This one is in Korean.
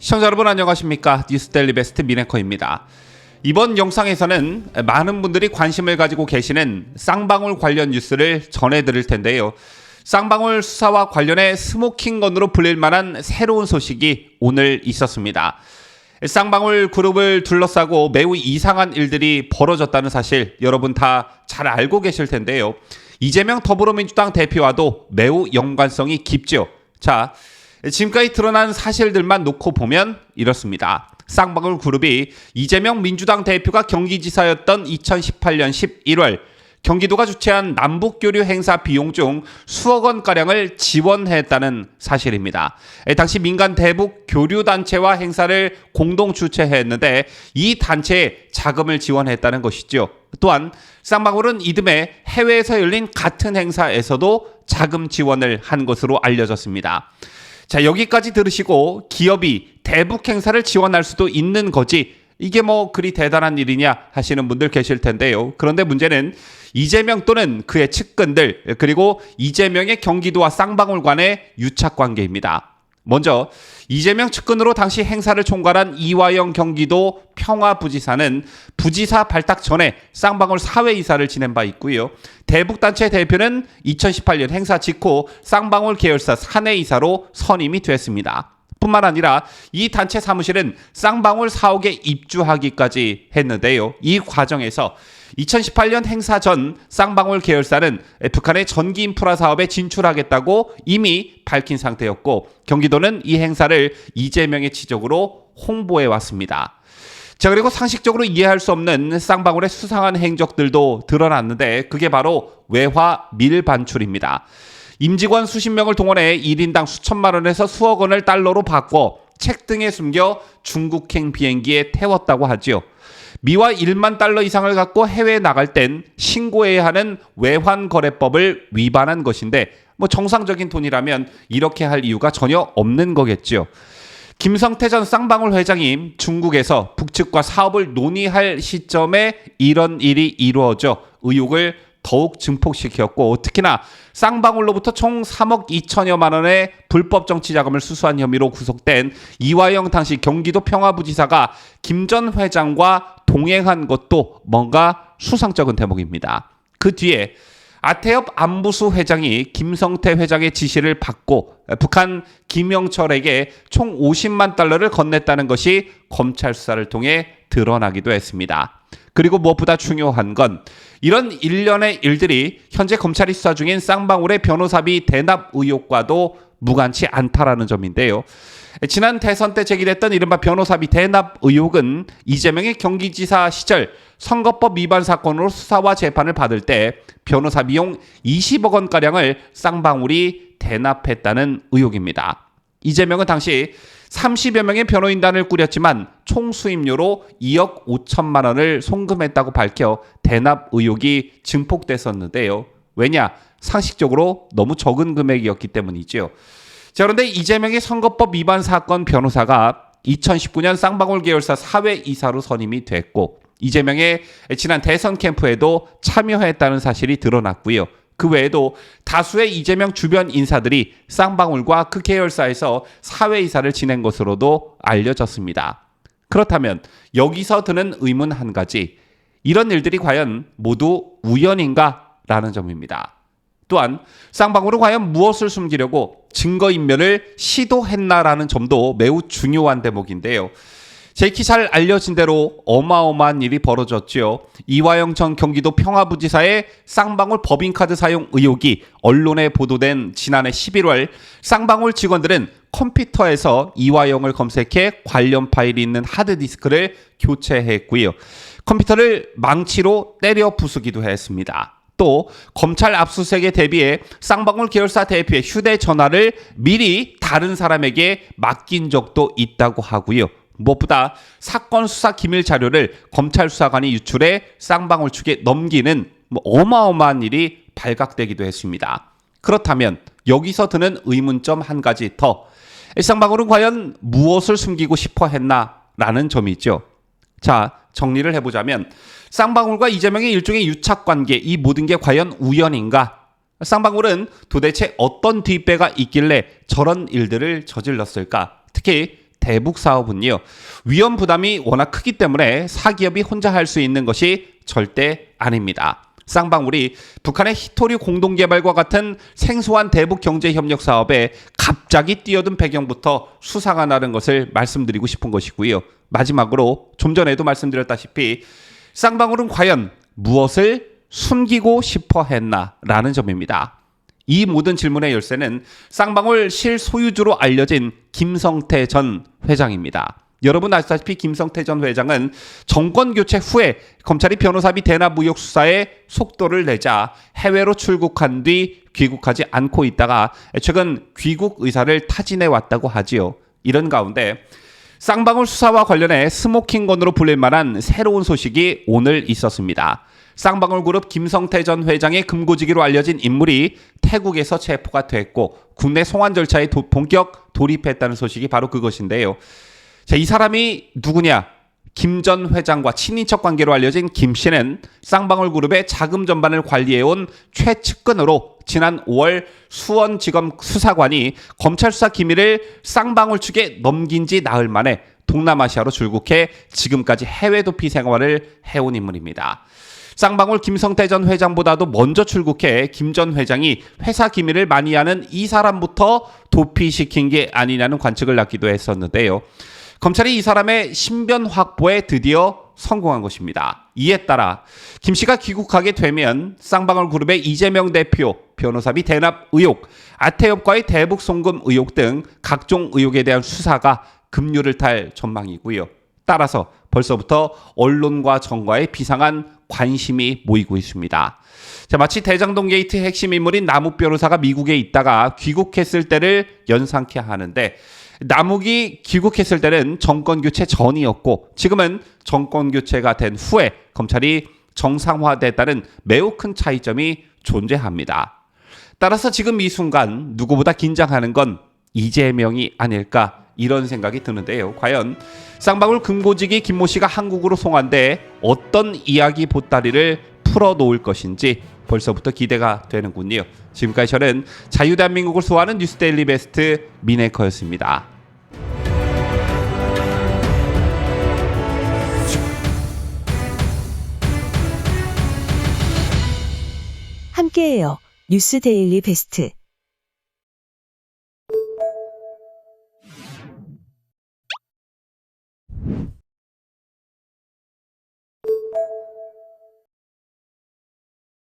시청자 여러분 안녕하십니까? 뉴스데일리 베스트 미네커입니다. 이번 영상에서는 많은 분들이 관심을 가지고 계시는 쌍방울 관련 뉴스를 전해드릴 텐데요. 쌍방울 수사와 관련해 스모킹건으로 불릴 만한 새로운 소식이 오늘 있었습니다. 쌍방울 그룹을 둘러싸고 매우 이상한 일들이 벌어졌다는 사실 여러분 다 잘 알고 계실 텐데요. 이재명 더불어민주당 대표와도 매우 연관성이 깊죠. 자, 지금까지 드러난 사실들만 놓고 보면 이렇습니다. 쌍방울 그룹이 이재명 민주당 대표가 경기지사였던 2018년 11월 경기도가 주최한 남북교류 행사 비용 중 수억 원가량을 지원했다는 사실입니다. 당시 민간 대북 교류단체와 행사를 공동 주최했는데 이 단체에 자금을 지원했다는 것이죠. 또한 쌍방울은 이듬해 해외에서 열린 같은 행사에서도 자금 지원을 한 것으로 알려졌습니다. 자, 여기까지 들으시고 기업이 대북 행사를 지원할 수도 있는 거지 이게 뭐 그리 대단한 일이냐 하시는 분들 계실 텐데요. 그런데 문제는 이재명 또는 그의 측근들 그리고 이재명의 경기도와 쌍방울 간의 유착관계입니다. 먼저 이재명 측근으로 당시 행사를 총괄한 이화영 경기도 평화부지사는 부지사 발탁 전에 쌍방울 사회이사를 지낸 바 있고요. 대북단체 대표는 2018년 행사 직후 쌍방울 계열사 사내이사로 선임이 됐습니다. 뿐만 아니라 이 단체 사무실은 쌍방울 사옥에 입주하기까지 했는데요. 이 과정에서 2018년 행사 전 쌍방울 계열사는 북한의 전기 인프라 사업에 진출하겠다고 이미 밝힌 상태였고 경기도는 이 행사를 이재명의 지적으로 홍보해 왔습니다. 자, 그리고 상식적으로 이해할 수 없는 쌍방울의 수상한 행적들도 드러났는데 그게 바로 외화 밀반출입니다. 임직원 수십 명을 동원해 1인당 수천만 원에서 수억 원을 달러로 바꿔 책 등에 숨겨 중국행 비행기에 태웠다고 하죠. 미화 1만 달러 이상을 갖고 해외에 나갈 땐 신고해야 하는 외환거래법을 위반한 것인데 뭐 정상적인 돈이라면 이렇게 할 이유가 전혀 없는 거겠죠. 김성태 전 쌍방울 회장이 중국에서 북측과 사업을 논의할 시점에 이런 일이 이루어져 의혹을 더욱 증폭시켰고 특히나 쌍방울로부터 총 3억 2천여만 원의 불법 정치 자금을 수수한 혐의로 구속된 이화영 당시 경기도 평화부지사가 김 전 회장과 동행한 것도 뭔가 수상쩍은 대목입니다. 그 뒤에 아태엽 안부수 회장이 김성태 회장의 지시를 받고 북한 김영철에게 총 50만 달러를 건넸다는 것이 검찰 수사를 통해 드러나기도 했습니다. 그리고 무엇보다 중요한 건 이런 일련의 일들이 현재 검찰이 수사 중인 쌍방울의 변호사비 대납 의혹과도 무관치 않다라는 점인데요. 지난 대선 때 제기됐던 이른바 변호사비 대납 의혹은 이재명의 경기지사 시절 선거법 위반 사건으로 수사와 재판을 받을 때 변호사 비용 20억 원가량을 쌍방울이 대납했다는 의혹입니다. 이재명은 당시 30여 명의 변호인단을 꾸렸지만 총 수임료로 2억 5천만 원을 송금했다고 밝혀 대납 의혹이 증폭됐었는데요. 왜냐? 상식적으로 너무 적은 금액이었기 때문이죠. 자, 그런데 이재명의 선거법 위반 사건 변호사가 2019년 쌍방울 계열사 사회이사로 선임이 됐고 이재명의 지난 대선 캠프에도 참여했다는 사실이 드러났고요. 그 외에도 다수의 이재명 주변 인사들이 쌍방울과 그 계열사에서 사회이사를 지낸 것으로도 알려졌습니다. 그렇다면 여기서 드는 의문 한 가지, 이런 일들이 과연 모두 우연인가? 라는 점입니다. 또한 쌍방울은 과연 무엇을 숨기려고 증거인멸을 시도했나라는 점도 매우 중요한 대목인데요. 제키 잘 알려진 대로 어마어마한 일이 벌어졌죠. 이화영 전 경기도 평화부지사의 쌍방울 법인카드 사용 의혹이 언론에 보도된 지난해 11월 쌍방울 직원들은 컴퓨터에서 이화영을 검색해 관련 파일이 있는 하드디스크를 교체했고요. 컴퓨터를 망치로 때려 부수기도 했습니다. 또 검찰 압수수색에 대비해 쌍방울 계열사 대표의 휴대전화를 미리 다른 사람에게 맡긴 적도 있다고 하고요. 무엇보다 사건 수사 기밀 자료를 검찰 수사관이 유출해 쌍방울 측에 넘기는 어마어마한 일이 발각되기도 했습니다. 그렇다면 여기서 드는 의문점 한 가지 더, 쌍방울은 과연 무엇을 숨기고 싶어 했나라는 점이죠. 자, 정리를 해보자면 쌍방울과 이재명의 일종의 유착관계, 이 모든 게 과연 우연인가? 쌍방울은 도대체 어떤 뒷배가 있길래 저런 일들을 저질렀을까? 특히 대북 사업은요, 위험 부담이 워낙 크기 때문에 사기업이 혼자 할 수 있는 것이 절대 아닙니다. 쌍방울이 북한의 히토리 공동개발과 같은 생소한 대북 경제협력 사업에 갑자기 뛰어든 배경부터 수사가 나는 것을 말씀드리고 싶은 것이고요. 마지막으로 좀 전에도 말씀드렸다시피 쌍방울은 과연 무엇을 숨기고 싶어 했나라는 점입니다. 이 모든 질문의 열쇠는 쌍방울 실소유주로 알려진 김성태 전 회장입니다. 여러분 아시다시피 김성태 전 회장은 정권 교체 후에 검찰이 변호사비 대납 의혹 수사에 속도를 내자 해외로 출국한 뒤 귀국하지 않고 있다가 최근 귀국 의사를 타진해 왔다고 하지요. 이런 가운데 쌍방울 수사와 관련해 스모킹건으로 불릴 만한 새로운 소식이 오늘 있었습니다. 쌍방울 그룹 김성태 전 회장의 금고지기로 알려진 인물이 태국에서 체포가 됐고 국내 송환 절차에 본격 돌입했다는 소식이 바로 그것인데요. 자, 이 사람이 누구냐? 김 전 회장과 친인척 관계로 알려진 김 씨는 쌍방울 그룹의 자금 전반을 관리해온 최측근으로 지난 5월 수원지검 수사관이 검찰 수사 기밀을 쌍방울 측에 넘긴 지 나흘 만에 동남아시아로 출국해 지금까지 해외 도피 생활을 해온 인물입니다. 쌍방울 김성태 전 회장보다도 먼저 출국해 김 전 회장이 회사 기밀을 많이 아는 이 사람부터 도피시킨 게 아니냐는 관측을 낳기도 했었는데요. 검찰이 이 사람의 신변 확보에 드디어 성공한 것입니다. 이에 따라 김 씨가 귀국하게 되면 쌍방울 그룹의 이재명 대표, 변호사비 대납 의혹, 아태협과의 대북 송금 의혹 등 각종 의혹에 대한 수사가 급류를 탈 전망이고요. 따라서 벌써부터 언론과 정과의 비상한 관심이 모이고 있습니다. 자, 마치 대장동 게이트 핵심 인물인 남욱 변호사가 미국에 있다가 귀국했을 때를 연상케 하는데 남욱이 귀국했을 때는 정권 교체 전이었고 지금은 정권 교체가 된 후에 검찰이 정상화됐다는 매우 큰 차이점이 존재합니다. 따라서 지금 이 순간 누구보다 긴장하는 건 이재명이 아닐까 이런 생각이 드는데요. 과연 쌍방울 금고지기 김모 씨가 한국으로 송환돼 어떤 이야기 보따리를 풀어놓을 것인지 벌써부터 기대가 되는군요. 지금까지 저는 자유대한민국을 소화하는 뉴스데일리 베스트 민앵커였습니다. 함께해요. 뉴스데일리 베스트.